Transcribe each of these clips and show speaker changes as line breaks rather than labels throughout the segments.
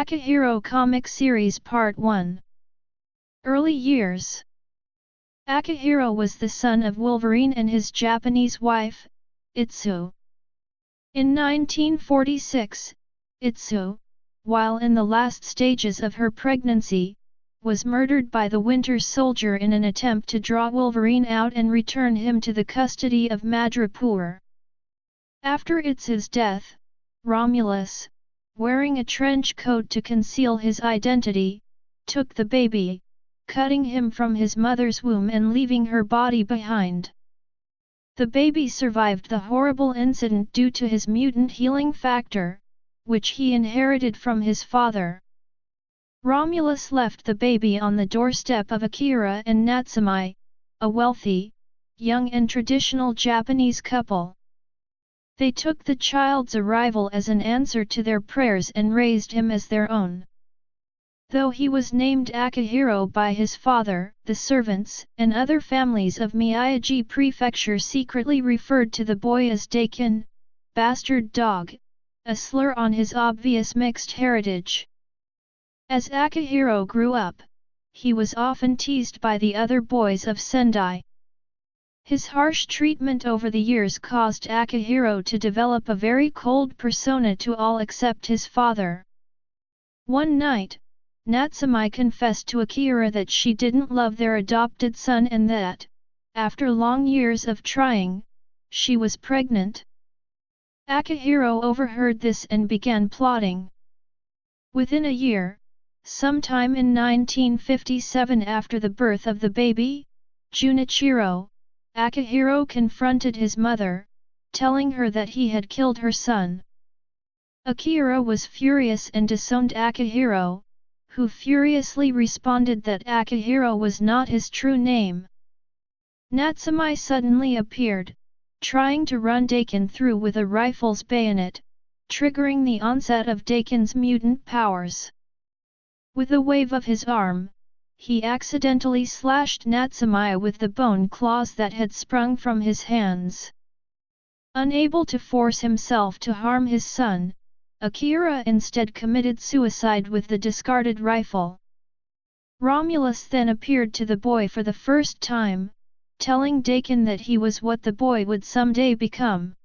Akihiro Comic Series Part 1. Early years. Akihiro was the son of Wolverine and his Japanese wife, Itsu. In 1946, Itsu, while in the last stages of her pregnancy, was murdered by the Winter Soldier in an attempt to draw Wolverine out and return him to the custody of Madripoor. After Itsu's death, Romulus, wearing a trench coat to conceal his identity, took the baby, cutting him from his mother's womb and leaving her body behind. The baby survived the horrible incident due to his mutant healing factor, which he inherited from his father. Romulus left the baby on the doorstep of Akira and Natsume, a wealthy, young and traditional Japanese couple. They took the child's arrival as an answer to their prayers and raised him as their own. Though he was named Akihiro by his father, the servants and other families of Miyagi Prefecture secretly referred to the boy as Dakin, bastard dog, a slur on his obvious mixed heritage. As Akihiro grew up, he was often teased by the other boys of Sendai. His harsh treatment over the years caused Akihiro to develop a very cold persona to all except his father. One night, Natsume confessed to Akira that she didn't love their adopted son and that, after long years of trying, she was pregnant. Akihiro overheard this and began plotting. Within a year, sometime in 1957 after the birth of the baby, Junichiro, Akihiro confronted his mother, telling her that he had killed her son. Akira was furious and disowned Akihiro, who furiously responded that Akihiro was not his true name. Natsume suddenly appeared, trying to run Dakin through with a rifle's bayonet, triggering the onset of Dakin's mutant powers. With a wave of his arm, he accidentally slashed Natsume with the bone claws that had sprung from his hands. Unable to force himself to harm his son, Akira instead committed suicide with the discarded rifle. Romulus then appeared to the boy for the first time, telling Dakin that he was what the boy would someday become.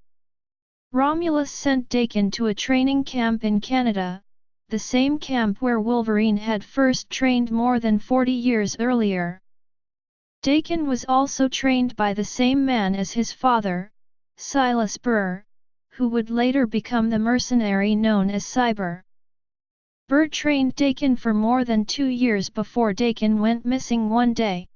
Romulus sent Dakin to a training camp in Canada, the same camp where Wolverine had first trained more than 40 years earlier. Dakin was also trained by the same man as his father, Silas Burr, who would later become the mercenary known as Cyber. Burr trained Dakin for more than 2 years before Dakin went missing one day.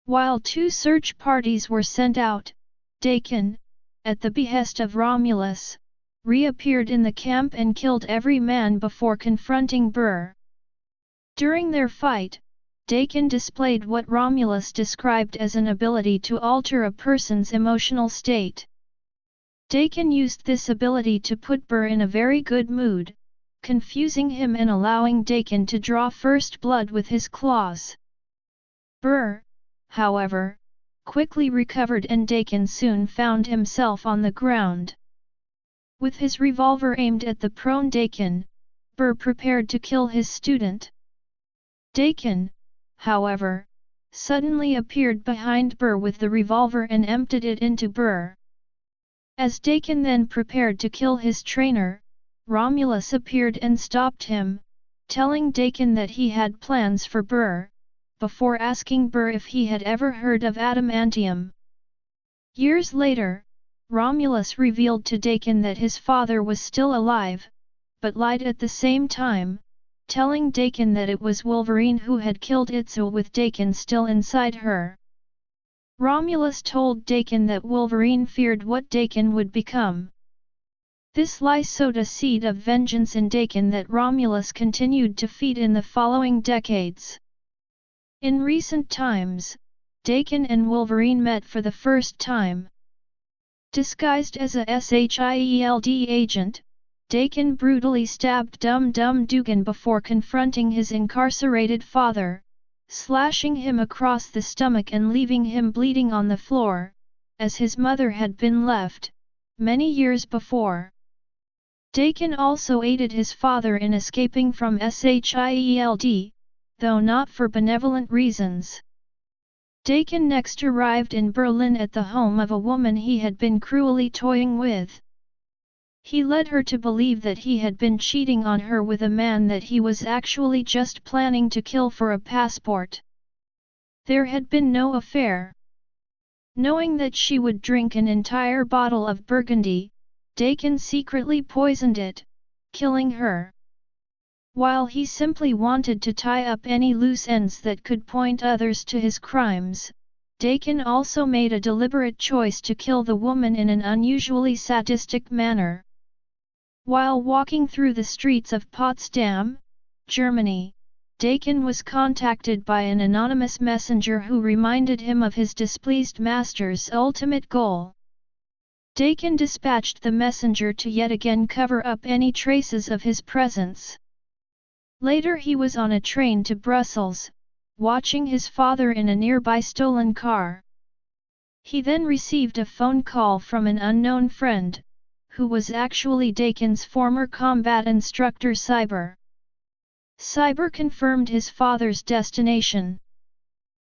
While 2 search parties were sent out, Dakin, at the behest of Romulus, reappeared in the camp and killed every man before confronting Burr. During their fight, Dakin displayed what Romulus described as an ability to alter a person's emotional state. Dakin used this ability to put Burr in a very good mood, confusing him and allowing Dakin to draw first blood with his claws. Burr, however, quickly recovered and Dakin soon found himself on the ground. With his revolver aimed at the prone Dakin, Burr prepared to kill his student. Dakin, however, suddenly appeared behind Burr with the revolver and emptied it into Burr. As Dakin then prepared to kill his trainer, Romulus appeared and stopped him, telling Dakin that he had plans for Burr, before asking Burr if he had ever heard of adamantium. Years later, Romulus revealed to Dakin that his father was still alive, but lied at the same time, telling Dakin that it was Wolverine who had killed Itsu with Dakin still inside her. Romulus told Dakin that Wolverine feared what Dakin would become. This lie sowed a seed of vengeance in Dakin that Romulus continued to feed in the following decades. In recent times, Dakin and Wolverine met for the first time. Disguised as a SHIELD agent, Dakin brutally stabbed Dum Dum Dugan before confronting his incarcerated father, slashing him across the stomach and leaving him bleeding on the floor, as his mother had been left, many years before. Dakin also aided his father in escaping from Shield, though not for benevolent reasons. Dakin next arrived in Berlin at the home of a woman he had been cruelly toying with. He led her to believe that he had been cheating on her with a man that he was actually just planning to kill for a passport. There had been no affair. Knowing that she would drink an entire bottle of Burgundy, Dakin secretly poisoned it, killing her. While he simply wanted to tie up any loose ends that could point others to his crimes, Dakin also made a deliberate choice to kill the woman in an unusually sadistic manner. While walking through the streets of Potsdam, Germany, Dakin was contacted by an anonymous messenger who reminded him of his displeased master's ultimate goal. Dakin dispatched the messenger to yet again cover up any traces of his presence. Later he was on a train to Brussels, watching his father in a nearby stolen car. He then received a phone call from an unknown friend, who was actually Dakin's former combat instructor Cyber. Cyber confirmed his father's destination.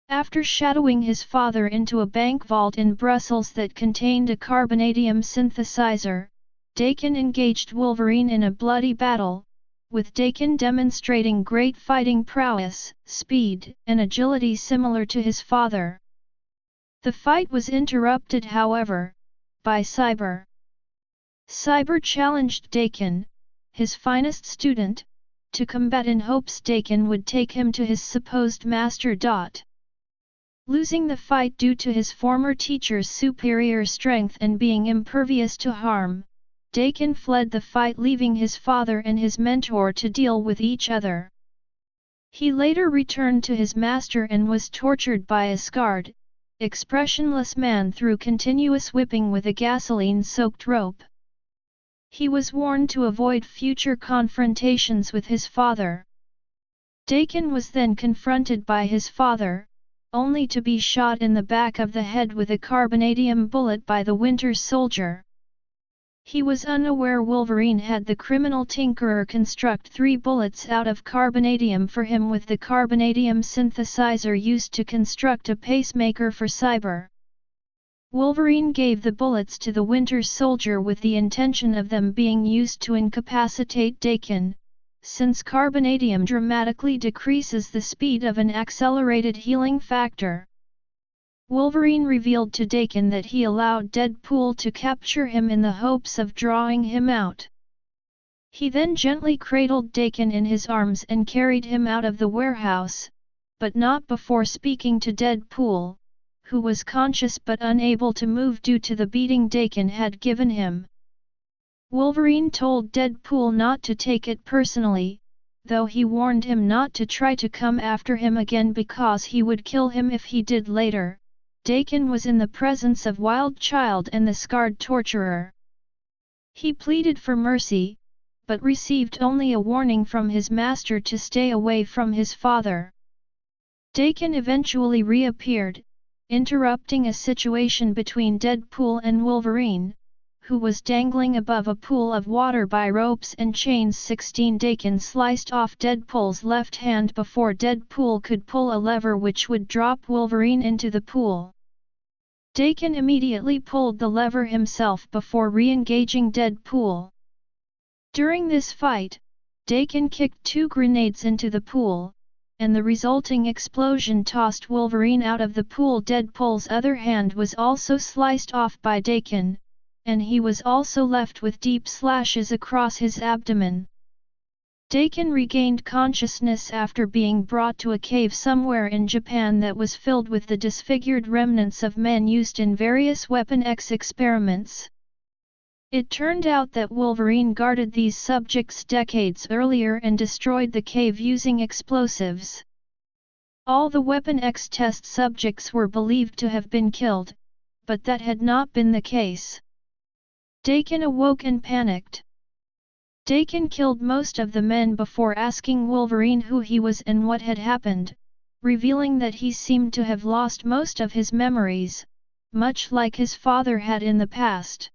After shadowing his father into a bank vault in Brussels that contained a carbonadium synthesizer, Dakin engaged Wolverine in a bloody battle, with Dakin demonstrating great fighting prowess, speed, and agility similar to his father. The fight was interrupted, however, by Cyber. Cyber challenged Dakin, his finest student, to combat in hopes Dakin would take him to his supposed master. Losing the fight due to his former teacher's superior strength and being impervious to harm, Dakin fled the fight, leaving his father and his mentor to deal with each other. He later returned to his master and was tortured by a scarred, expressionless man through continuous whipping with a gasoline-soaked rope. He was warned to avoid future confrontations with his father. Dakin was then confronted by his father, only to be shot in the back of the head with a carbonadium bullet by the Winter Soldier. He was unaware Wolverine had the criminal tinkerer construct 3 bullets out of carbonadium for him with the carbonadium synthesizer used to construct a pacemaker for Cyber. Wolverine gave the bullets to the Winter Soldier with the intention of them being used to incapacitate Dakin, since carbonadium dramatically decreases the speed of an accelerated healing factor. Wolverine revealed to Dakin that he allowed Deadpool to capture him in the hopes of drawing him out. He then gently cradled Dakin in his arms and carried him out of the warehouse, but not before speaking to Deadpool, who was conscious but unable to move due to the beating Dakin had given him. Wolverine told Deadpool not to take it personally, though he warned him not to try to come after him again because he would kill him if he did later. Dakin was in the presence of Wild Child and the scarred torturer. He pleaded for mercy, but received only a warning from his master to stay away from his father. Dakin eventually reappeared, interrupting a situation between Deadpool and Wolverine, who was dangling above a pool of water by ropes and chains. 16 Dakin sliced off Deadpool's left hand before Deadpool could pull a lever which would drop Wolverine into the pool. Dakin immediately pulled the lever himself before re-engaging Deadpool. During this fight, Dakin kicked 2 grenades into the pool, and the resulting explosion tossed Wolverine out of the pool. Deadpool's other hand was also sliced off by Dakin, and he was also left with deep slashes across his abdomen. Dakin regained consciousness after being brought to a cave somewhere in Japan that was filled with the disfigured remnants of men used in various Weapon X experiments. It turned out that Wolverine guarded these subjects decades earlier and destroyed the cave using explosives. All the Weapon X test subjects were believed to have been killed, but that had not been the case. Dakin awoke and panicked. Dakin killed most of the men before asking Wolverine who he was and what had happened, revealing that he seemed to have lost most of his memories, much like his father had in the past.